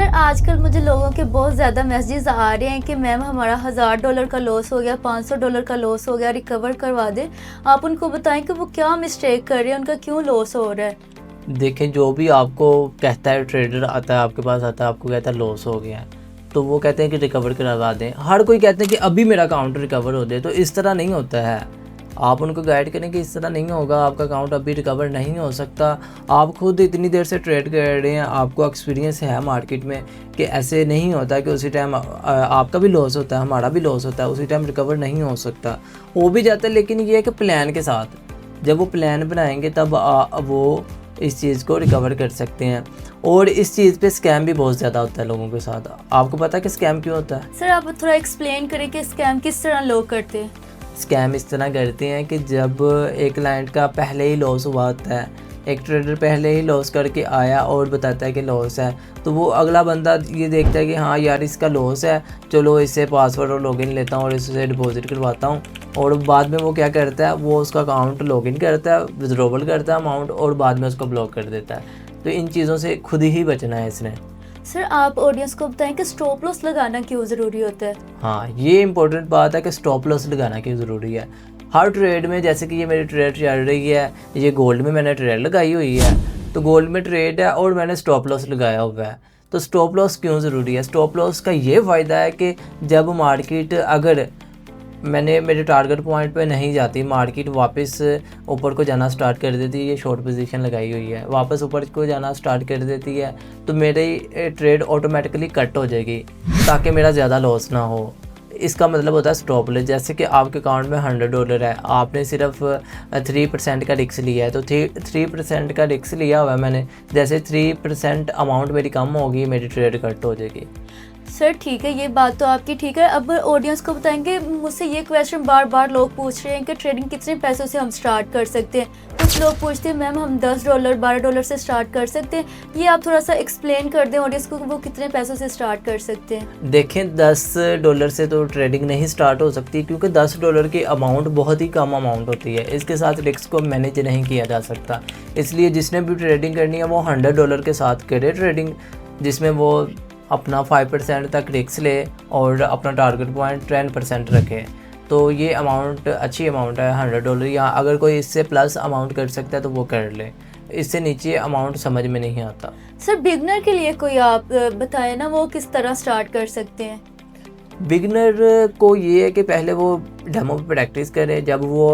Sir आजकल मुझे लोगों के बहुत ज़्यादा मैसेजेस आ रहे हैं कि मैम हमारा $1000 का लॉस हो गया, $500 का लॉस हो गया, रिकवर करवा दें। आप उनको बताएं कि वो क्या मिस्टेक कर रहे हैं, उनका क्यों लॉस हो रहा है। देखें, जो भी आपको कहता है, ट्रेडर आता है आपके पास, आता है आपको कहता है लॉस हो गया है, तो वो कहते हैं कि रिकवर करवा दें। हर कोई कहते हैं कि अभी मेरा अकाउंट रिकवर हो जाए, तो इस तरह नहीं होता है। आप उनको गाइड करें कि इस तरह नहीं होगा, आपका अकाउंट अभी रिकवर नहीं हो सकता। आप खुद इतनी देर से ट्रेड कर रहे हैं, आपको एक्सपीरियंस है मार्केट में कि ऐसे नहीं होता कि उसी टाइम आपका भी लॉस होता है, हमारा भी लॉस होता है, उसी टाइम रिकवर नहीं हो सकता। हो भी जाता है, लेकिन ये है कि प्लान के साथ, जब वो प्लान बनाएंगे तब वो इस चीज़ को रिकवर कर सकते हैं। और इस चीज़ पे स्कैम भी बहुत ज़्यादा होता है लोगों के साथ। आपको पता है कि स्कैम क्यों होता है? सर आप थोड़ा एक्सप्लेन करें कि स्कैम किस तरह लोग करते हैं। स्कैम इस तरह करते हैं कि जब एक क्लाइंट का पहले ही लॉस हुआ होता है, एक ट्रेडर पहले ही लॉस करके आया और बताता है कि लॉस है, तो वो अगला बंदा ये देखता है कि हाँ यार इसका लॉस है, चलो इससे पासवर्ड और लॉगिन लेता हूँ और इससे डिपॉजिट करवाता हूँ। और बाद में वो क्या करता है, वो उसका अकाउंट लॉगिन करता है, विड्रॉवल करता है अमाउंट, और बाद में उसको ब्लॉक कर देता है। तो इन चीज़ों से खुद ही बचना है इसने। सर आप ऑडियंस को बताएं कि स्टॉप लॉस लगाना क्यों ज़रूरी होता है। हाँ, ये इंपॉर्टेंट बात है कि स्टॉप लॉस लगाना क्यों ज़रूरी है हर ट्रेड में। जैसे कि ये मेरी ट्रेड चल रही है, ये गोल्ड में मैंने ट्रेड लगाई हुई है, तो गोल्ड में ट्रेड है और मैंने स्टॉप लॉस लगाया हुआ है। तो स्टॉप लॉस क्यों ज़रूरी है? स्टॉप लॉस का ये फ़ायदा है कि जब मार्केट, अगर मैंने मेरे टारगेट पॉइंट पे नहीं जाती, मार्केट वापस ऊपर को जाना स्टार्ट कर देती है, ये शॉर्ट पोजीशन लगाई हुई है, वापस ऊपर को जाना स्टार्ट कर देती है, तो मेरी ट्रेड ऑटोमेटिकली कट हो जाएगी ताकि मेरा ज़्यादा लॉस ना हो। इसका मतलब होता है स्टॉप लॉस। जैसे कि आपके अकाउंट में $100 है, आपने सिर्फ 3% का रिस्क लिया है, तो 3% का रिस्क लिया हुआ है मैंने, जैसे 3% अमाउंट मेरी कम होगी, मेरी ट्रेड कट हो जाएगी। सर ठीक है, ये बात तो आपकी ठीक है। अब ऑडियंस को बताएंगे, मुझसे ये क्वेश्चन बार बार लोग पूछ रहे हैं कि ट्रेडिंग कितने पैसों से हम स्टार्ट कर सकते हैं। कुछ लोग पूछते हैं मैम हम $10 $12 से स्टार्ट कर सकते हैं। ये आप थोड़ा सा एक्सप्लेन कर दें ऑडियंस को कि वो कितने पैसों से स्टार्ट कर सकते हैं। देखें, $10 से तो ट्रेडिंग नहीं स्टार्ट हो सकती, क्योंकि $10 की अमाउंट बहुत ही कम अमाउंट होती है, इसके साथ रिस्क को मैनेज नहीं किया जा सकता। इसलिए जिसने भी ट्रेडिंग करनी है वो $100 के साथ करे ट्रेडिंग, जिसमें वो अपना 5% तक रिस्क ले और अपना टारगेट पॉइंट 10% रखे। तो ये अमाउंट अच्छी अमाउंट है $100, या अगर कोई इससे प्लस अमाउंट कर सकता है तो वो कर ले, इससे नीचे अमाउंट समझ में नहीं आता। सर बिगनर के लिए कोई आप बताएं ना, वो किस तरह स्टार्ट कर सकते हैं। बिगनर को ये है कि पहले वो डेमो पे प्रैक्टिस करे। जब वो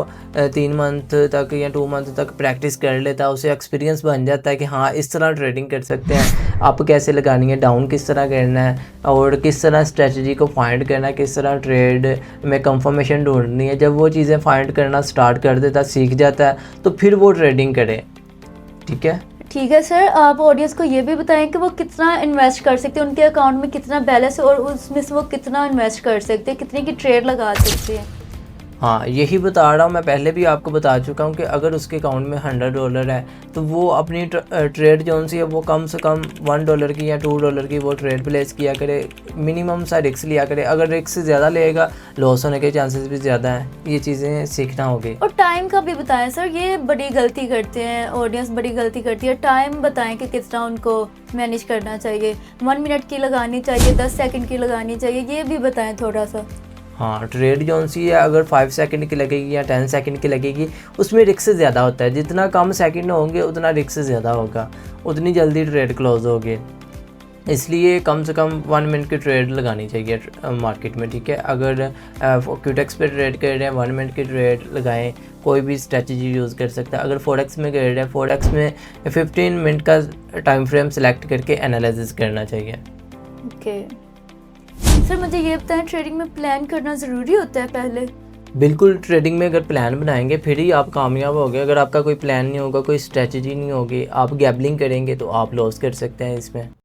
3 मंथ तक या 2 मंथ तक प्रैक्टिस कर लेता है, उसे एक्सपीरियंस बन जाता है कि हाँ इस तरह ट्रेडिंग कर सकते हैं, आप कैसे लगानी है, डाउन किस तरह करना है, और किस तरह स्ट्रेटजी को फाइंड करना है, किस तरह ट्रेड में कंफर्मेशन ढूंढनी है। जब वो चीज़ें फाइंड करना स्टार्ट कर देता है, सीख जाता है, तो फिर वो ट्रेडिंग करे। ठीक है। ठीक है सर, आप ऑडियंस को ये भी बताएं कि वो कितना इन्वेस्ट कर सकते हैं, उनके अकाउंट में कितना बैलेंस है और उसमें से वो कितना इन्वेस्ट कर सकते हैं, कितने की ट्रेड लगा सकते हैं। हाँ, यही बता रहा हूँ मैं, पहले भी आपको बता चुका हूँ कि अगर उसके अकाउंट में $100 है तो वो अपनी ट्रेड जो सी है वो कम से कम $1 की या $2 की वो ट्रेड प्लेस किया करे, मिनिमम सा रिस्क लिया करे। अगर रिस्क से ज़्यादा लेगा लॉस होने के चांसेस भी ज़्यादा हैं। ये चीज़ें सीखना होगी। और टाइम का भी बताएं सर, ये बड़ी गलती करते हैं, ऑडियंस बड़ी गलती करती है। टाइम बताएं कि कितना उनको मैनेज करना चाहिए, 1 मिनट की लगानी चाहिए, 10 सेकंड की लगानी चाहिए, ये भी बताएं थोड़ा सा। हाँ, ट्रेड जो सी है अगर 5 सेकंड की लगेगी या 10 सेकंड की लगेगी, उसमें रिस्क ज़्यादा होता है। जितना कम सेकंड होंगे उतना रिस्क ज़्यादा होगा, उतनी जल्दी ट्रेड क्लोज होगी। इसलिए कम से कम 1 मिनट की ट्रेड लगानी चाहिए मार्केट में। ठीक है, अगर क्यूटेक्स पे ट्रेड कर रहे हैं 1 मिनट की ट्रेड लगाएं, कोई भी स्ट्रेटजी यूज़ कर सकता है। अगर फोरेक्स में कर रहे हैं, फोरेक्स में 15 मिनट का टाइम फ्रेम सेलेक्ट करके एनालिसिस करना चाहिए। ओके सर, मुझे ये बताएं ट्रेडिंग में प्लान करना ज़रूरी होता है पहले? बिल्कुल, ट्रेडिंग में अगर प्लान बनाएंगे फिर ही आप कामयाब होगे। अगर आपका कोई प्लान नहीं होगा, कोई स्ट्रेटजी नहीं होगी, आप गैम्बलिंग करेंगे तो आप लॉस कर सकते हैं इसमें।